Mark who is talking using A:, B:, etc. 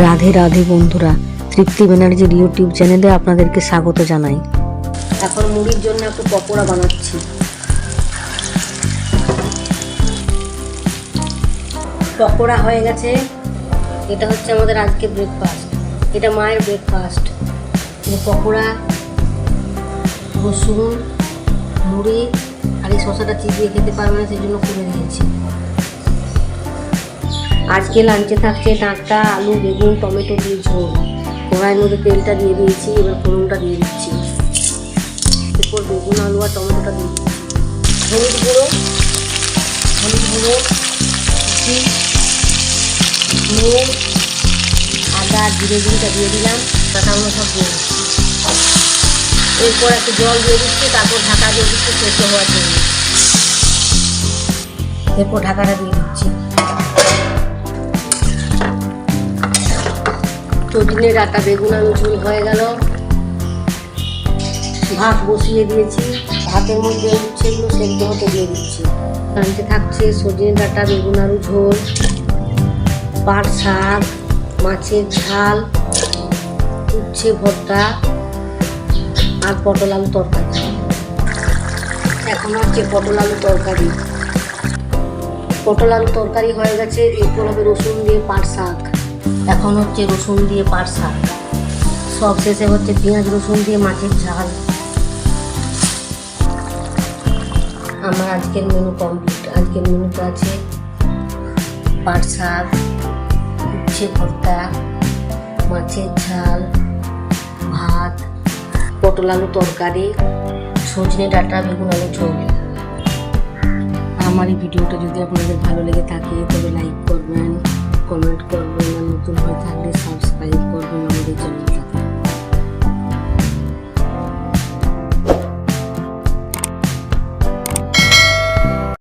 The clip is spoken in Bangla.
A: রাধে রাধে বন্ধুরা, তৃপ্তি ব্যানার্জির ইউটিউব চ্যানেলে আপনাদেরকে স্বাগত জানাই। এখন মুড়ির জন্য একটু পকোড়া বানাচ্ছি। পকোড়া হয়ে গেছে। এটা হচ্ছে আমাদের আজকে ব্রেকফাস্ট, এটা মায়ের ব্রেকফাস্ট। এই পকোড়া, রসুন, মুড়ি আর এই শসাটা চিবিয়ে খেতে পারবে না, সেই জন্য করে দিয়েছি। আজকে লাঞ্চে থাকছে ডাঁটা, আলু, বেগুন, টমেটো দিয়ে ঝোল। কড়াইয়ের মধ্যে তেলটা দিয়ে দিয়েছি, এবার ফোড়নটা দিয়ে দিচ্ছি। এরপর বেগুন, আলু আর টমেটোটা দিয়ে দিচ্ছি। হলুদ গুঁড়ো, নুন, আদা, জিরে গুঁড়োটা দিয়ে দিলাম, কাঁচাগুলো সব দিয়ে দিচ্ছি। এরপর একটু জল দিয়ে দিচ্ছি, তারপর ঢাকা দিয়ে দিচ্ছি সেদ্ধ হওয়ার জন্য। এরপর ঢাকাটা দিয়ে দিচ্ছি। সজনে ডাঁটা, বেগুন, আলু ঝোল হয়ে গেল। ভাত বসিয়ে দিয়েছি, ভাতের মধ্যে উচ্ছেগুলো সেদ্ধ হতে দিয়ে দিচ্ছি। রাঁধতে থাকছে সজনে ডাঁটা, বেগুন, আলু ঝোল, পাট শাক, মাছের ঝাল, উচ্ছে ভর্তা আর পটল আলু তরকারি। এখন হচ্ছে পটল আলু তরকারি। পটল আলু তরকারি হয়ে গেছে। এরপর হবে রসুন দিয়ে পাট শাক। এখন হচ্ছে রসুন দিয়ে পাট শাক। সব শেষে হচ্ছে পেঁয়াজ রসুন দিয়ে মাছের ঝাল। আমার আজকের মেনু কমপ্লিট। আজকের মেনুতে আছে পাট শাক, উচ্ছে ভর্তা, মাছের ঝাল, ভাত, পটল আলু তরকারি, সজনে ডাঁটা, বেগুন আলু ঝোল। আমার এই ভিডিওটা যদি আপনাদের ভালো লেগে থাকে তবে লাইক করবেন, কমেন্ট করবেন, আর নতুন হয়ে থাকলে সাবস্ক্রাইব করবেন আমাদের চ্যানেল।